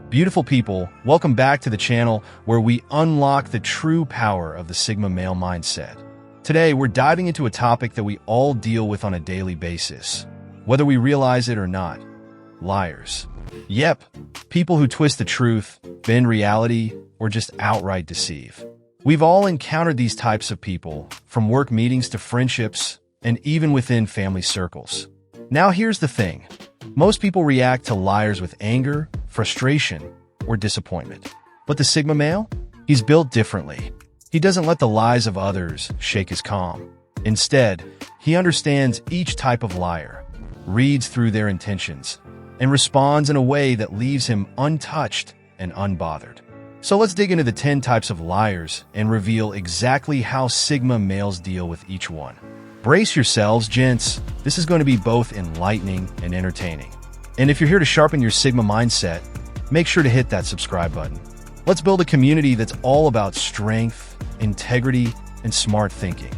Beautiful people, welcome back to the channel where we unlock the true power of the Sigma male mindset. Today, we're diving into a topic that we all deal with on a daily basis, whether we realize it or not. Liars. Yep, people who twist the truth, bend reality, or just outright deceive. We've all encountered these types of people, from work meetings to friendships, and even within family circles. Now here's the thing. Most people react to liars with anger, frustration, or disappointment. But the Sigma male? He's built differently. He doesn't let the lies of others shake his calm. Instead, he understands each type of liar, reads through their intentions, and responds in a way that leaves him untouched and unbothered. So let's dig into the 10 types of liars and reveal exactly how Sigma males deal with each one. Brace yourselves, gents. This is going to be both enlightening and entertaining. And if you're here to sharpen your Sigma mindset, make sure to hit that subscribe button. Let's build a community that's all about strength, integrity, and smart thinking.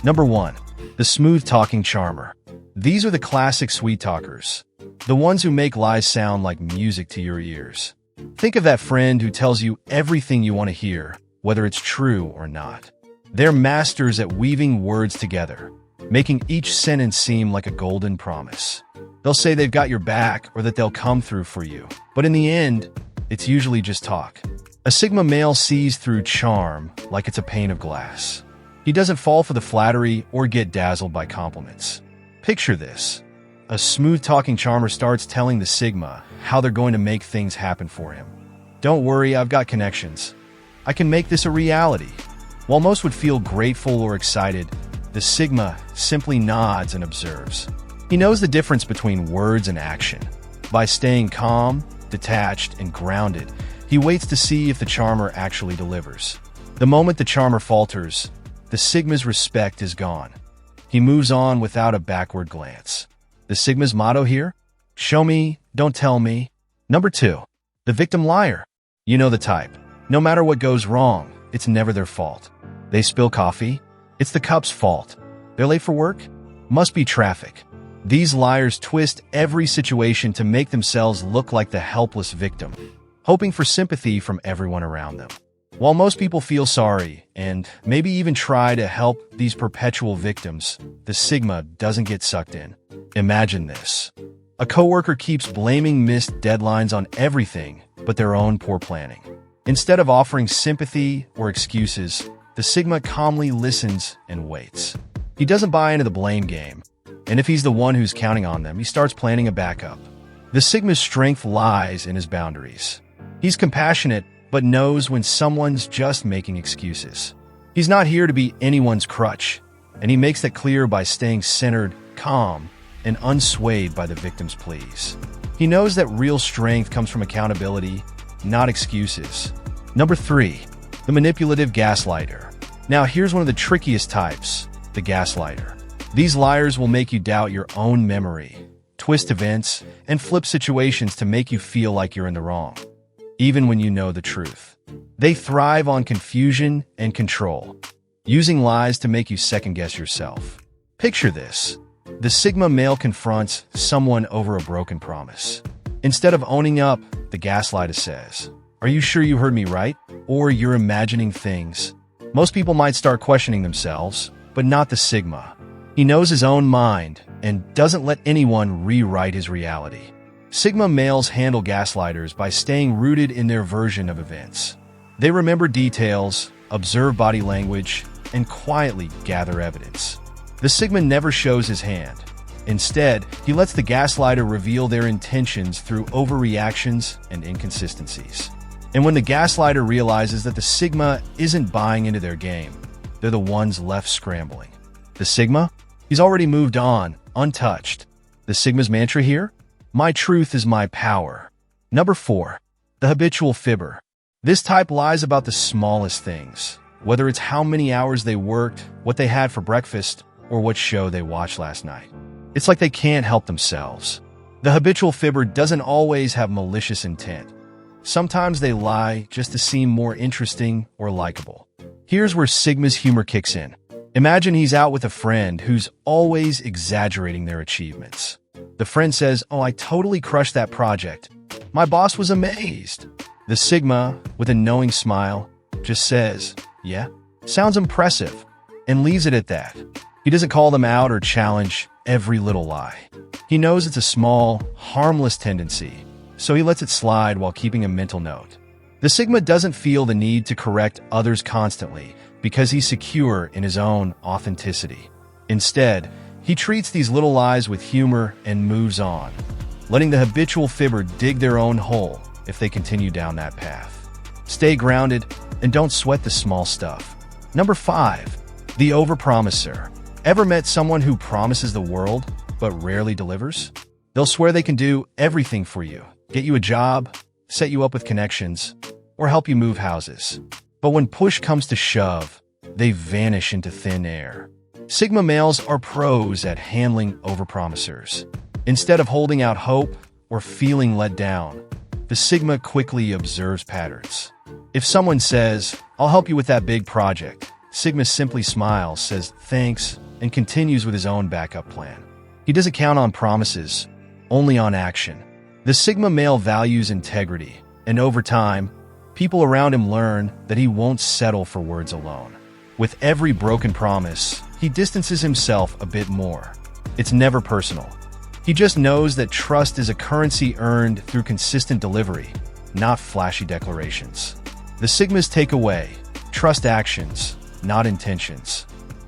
Number 1, the smooth-talking charmer. These are the classic sweet talkers, the ones who make lies sound like music to your ears. Think of that friend who tells you everything you want to hear, whether it's true or not. They're masters at weaving words together, making each sentence seem like a golden promise. They'll say they've got your back or that they'll come through for you, but in the end, it's usually just talk. A Sigma male sees through charm like it's a pane of glass. He doesn't fall for the flattery or get dazzled by compliments. Picture this. A smooth-talking charmer starts telling the Sigma how they're going to make things happen for him. Don't worry, I've got connections. I can make this a reality. While most would feel grateful or excited, the Sigma simply nods and observes. He knows the difference between words and action. By staying calm, detached, and grounded, he waits to see if the charmer actually delivers. The moment the charmer falters, the Sigma's respect is gone. He moves on without a backward glance. The Sigma's motto here? Show me, don't tell me. Number 2, the victim liar. You know the type. No matter what goes wrong, it's never their fault. They spill coffee? It's the cup's fault. They're late for work? Must be traffic. These liars twist every situation to make themselves look like the helpless victim, hoping for sympathy from everyone around them. While most people feel sorry and maybe even try to help these perpetual victims, the Sigma doesn't get sucked in. Imagine this. A coworker keeps blaming missed deadlines on everything but their own poor planning. Instead of offering sympathy or excuses, the Sigma calmly listens and waits. He doesn't buy into the blame game, and if he's the one who's counting on them, he starts planning a backup. The Sigma's strength lies in his boundaries. He's compassionate, but knows when someone's just making excuses. He's not here to be anyone's crutch, and he makes that clear by staying centered, calm, and unswayed by the victim's pleas. He knows that real strength comes from accountability, not excuses. Number 3, the manipulative gaslighter. Now here's one of the trickiest types, the gaslighter. These liars will make you doubt your own memory, twist events, and flip situations to make you feel like you're in the wrong, even when you know the truth. They thrive on confusion and control, using lies to make you second-guess yourself. Picture this. The Sigma male confronts someone over a broken promise. Instead of owning up, the gaslighter says, "Are you sure you heard me right? Or you're imagining things?" Most people might start questioning themselves, but not the Sigma. He knows his own mind and doesn't let anyone rewrite his reality. Sigma males handle gaslighters by staying rooted in their version of events. They remember details, observe body language, and quietly gather evidence. The Sigma never shows his hand. Instead, he lets the gaslighter reveal their intentions through overreactions and inconsistencies. And when the gaslighter realizes that the Sigma isn't buying into their game, they're the ones left scrambling. The Sigma? He's already moved on, untouched. The Sigma's mantra here? My truth is my power. Number 4, the habitual fibber. This type lies about the smallest things, whether it's how many hours they worked, what they had for breakfast, or what show they watched last night. It's like they can't help themselves. The habitual fibber doesn't always have malicious intent. Sometimes they lie just to seem more interesting or likable. Here's where Sigma's humor kicks in. Imagine he's out with a friend who's always exaggerating their achievements. The friend says, "Oh, I totally crushed that project. My boss was amazed." The Sigma, with a knowing smile, just says, "Yeah, sounds impressive," and leaves it at that. He doesn't call them out or challenge every little lie. He knows it's a small, harmless tendency, so he lets it slide while keeping a mental note. The Sigma doesn't feel the need to correct others constantly because he's secure in his own authenticity. Instead, he treats these little lies with humor and moves on, letting the habitual fibber dig their own hole if they continue down that path. Stay grounded and don't sweat the small stuff. Number 5. The overpromiser. Ever met someone who promises the world but rarely delivers? They'll swear they can do everything for you, get you a job, set you up with connections, or help you move houses. But when push comes to shove, they vanish into thin air. Sigma males are pros at handling overpromisers. Instead of holding out hope or feeling let down, the Sigma quickly observes patterns. If someone says, "I'll help you with that big project," Sigma simply smiles, says thanks, and continues with his own backup plan. He doesn't count on promises, only on action. The Sigma male values integrity, and over time, people around him learn that he won't settle for words alone. With every broken promise, he distances himself a bit more. It's never personal. He just knows that trust is a currency earned through consistent delivery, not flashy declarations. The Sigma's takeaway: trust actions, not intentions.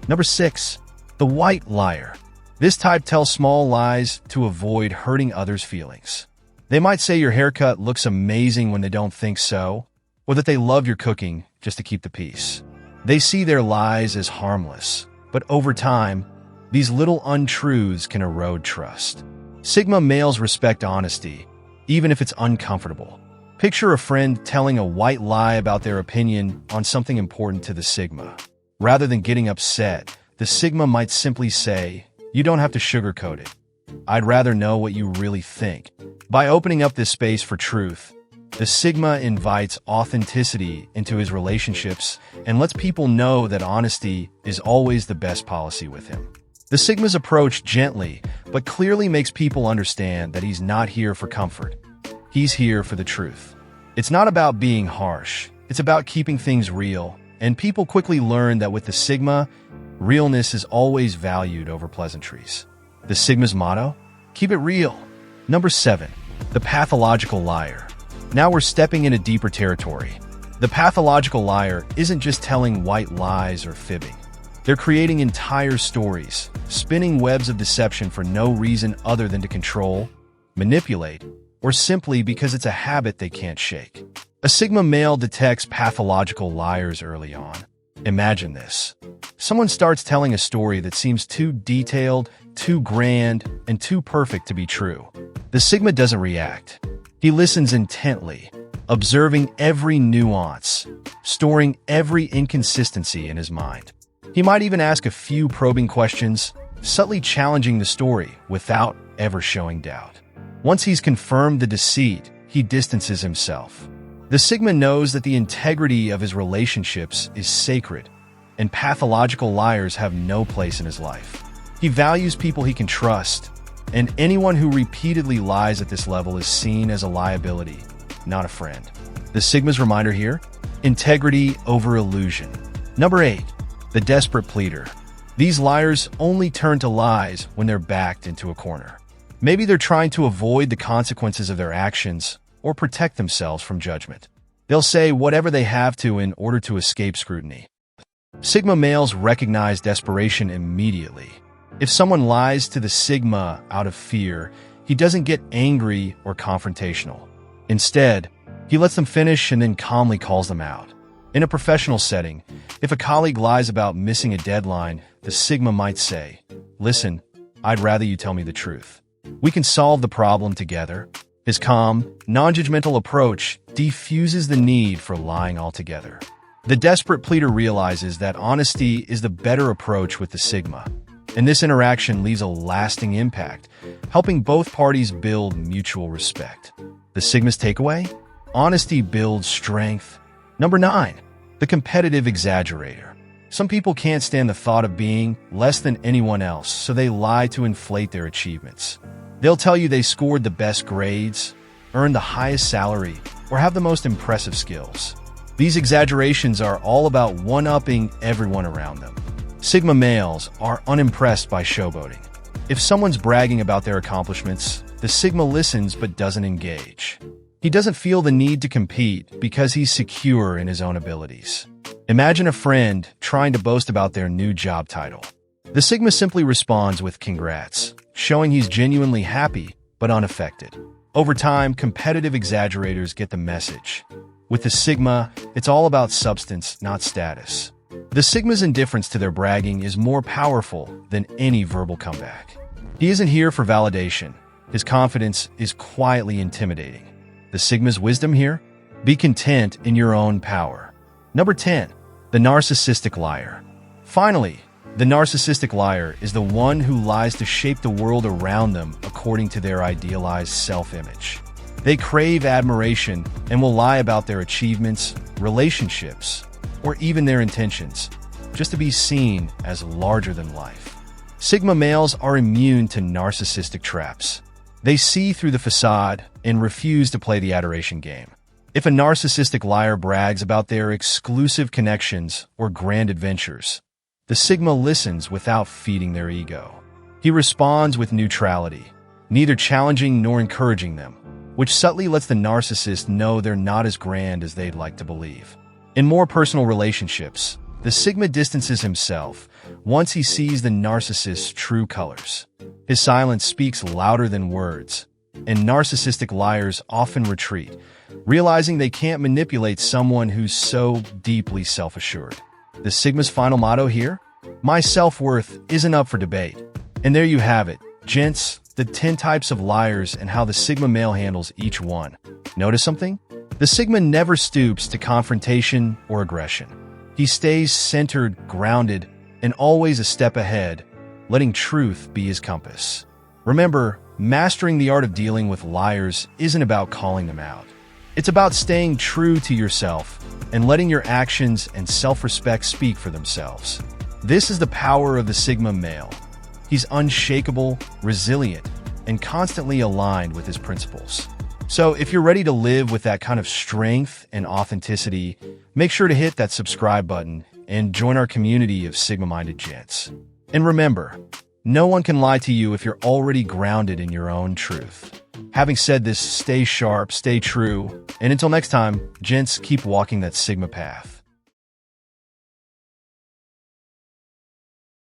Number 6. The white liar. This type tells small lies to avoid hurting others' feelings. They might say your haircut looks amazing when they don't think so, or that they love your cooking just to keep the peace. They see their lies as harmless, but over time, these little untruths can erode trust. Sigma males respect honesty, even if it's uncomfortable. Picture a friend telling a white lie about their opinion on something important to the Sigma. Rather than getting upset, the Sigma might simply say, "You don't have to sugarcoat it. I'd rather know what you really think." By opening up this space for truth, the Sigma invites authenticity into his relationships and lets people know that honesty is always the best policy with him. The Sigma's approach gently, but clearly makes people understand that he's not here for comfort. He's here for the truth. It's not about being harsh. It's about keeping things real, and people quickly learn that with the Sigma, realness is always valued over pleasantries. The Sigma's motto? Keep it real. Number 7. The pathological liar. Now we're stepping into deeper territory. The pathological liar isn't just telling white lies or fibbing. They're creating entire stories, spinning webs of deception for no reason other than to control, manipulate, or simply because it's a habit they can't shake. A Sigma male detects pathological liars early on. Imagine this. Someone starts telling a story that seems too detailed, too grand, and too perfect to be true. The Sigma doesn't react. He listens intently, observing every nuance, storing every inconsistency in his mind. He might even ask a few probing questions, subtly challenging the story without ever showing doubt. Once he's confirmed the deceit, he distances himself. The Sigma knows that the integrity of his relationships is sacred, and pathological liars have no place in his life. He values people he can trust, and anyone who repeatedly lies at this level is seen as a liability, not a friend. The Sigma's reminder here: integrity over illusion. Number 8. The desperate pleader. These liars only turn to lies when they're backed into a corner. Maybe they're trying to avoid the consequences of their actions or protect themselves from judgment. They'll say whatever they have to in order to escape scrutiny. Sigma males recognize desperation immediately. If someone lies to the Sigma out of fear, he doesn't get angry or confrontational. Instead, he lets them finish and then calmly calls them out. In a professional setting, if a colleague lies about missing a deadline, the Sigma might say, "Listen, I'd rather you tell me the truth. We can solve the problem together." His calm, non-judgmental approach defuses the need for lying altogether. The desperate pleader realizes that honesty is the better approach with the Sigma, and this interaction leaves a lasting impact, helping both parties build mutual respect. The Sigma's takeaway? Honesty builds strength. Number 9. The competitive exaggerator. Some people can't stand the thought of being less than anyone else, so they lie to inflate their achievements. They'll tell you they scored the best grades, earned the highest salary, or have the most impressive skills. These exaggerations are all about one-upping everyone around them. Sigma males are unimpressed by showboating. If someone's bragging about their accomplishments, the Sigma listens but doesn't engage. He doesn't feel the need to compete because he's secure in his own abilities. Imagine a friend trying to boast about their new job title. The Sigma simply responds with congrats, showing he's genuinely happy but unaffected. Over time, competitive exaggerators get the message. With the Sigma, it's all about substance, not status. The Sigma's indifference to their bragging is more powerful than any verbal comeback. He isn't here for validation. His confidence is quietly intimidating. The Sigma's wisdom here? Be content in your own power. Number 10. The narcissistic liar. Finally, the narcissistic liar is the one who lies to shape the world around them according to their idealized self-image. They crave admiration and will lie about their achievements, relationships, or even their intentions, just to be seen as larger than life. Sigma males are immune to narcissistic traps. They see through the facade and refuse to play the adoration game. If a narcissistic liar brags about their exclusive connections or grand adventures, the Sigma listens without feeding their ego. He responds with neutrality, neither challenging nor encouraging them, which subtly lets the narcissist know they're not as grand as they'd like to believe. In more personal relationships, the Sigma distances himself once he sees the narcissist's true colors. His silence speaks louder than words, and narcissistic liars often retreat, realizing they can't manipulate someone who's so deeply self-assured. The Sigma's final motto here? My self-worth isn't up for debate. And there you have it, gents, the 10 types of liars and how the Sigma male handles each one. Notice something? The Sigma never stoops to confrontation or aggression. He stays centered, grounded, and always a step ahead, letting truth be his compass. Remember, mastering the art of dealing with liars isn't about calling them out. It's about staying true to yourself and letting your actions and self-respect speak for themselves. This is the power of the Sigma male. He's unshakable, resilient, and constantly aligned with his principles. So if you're ready to live with that kind of strength and authenticity, make sure to hit that subscribe button and join our community of Sigma-minded gents. And remember, no one can lie to you if you're already grounded in your own truth. Having said this, stay sharp, stay true, and until next time, gents, keep walking that Sigma path.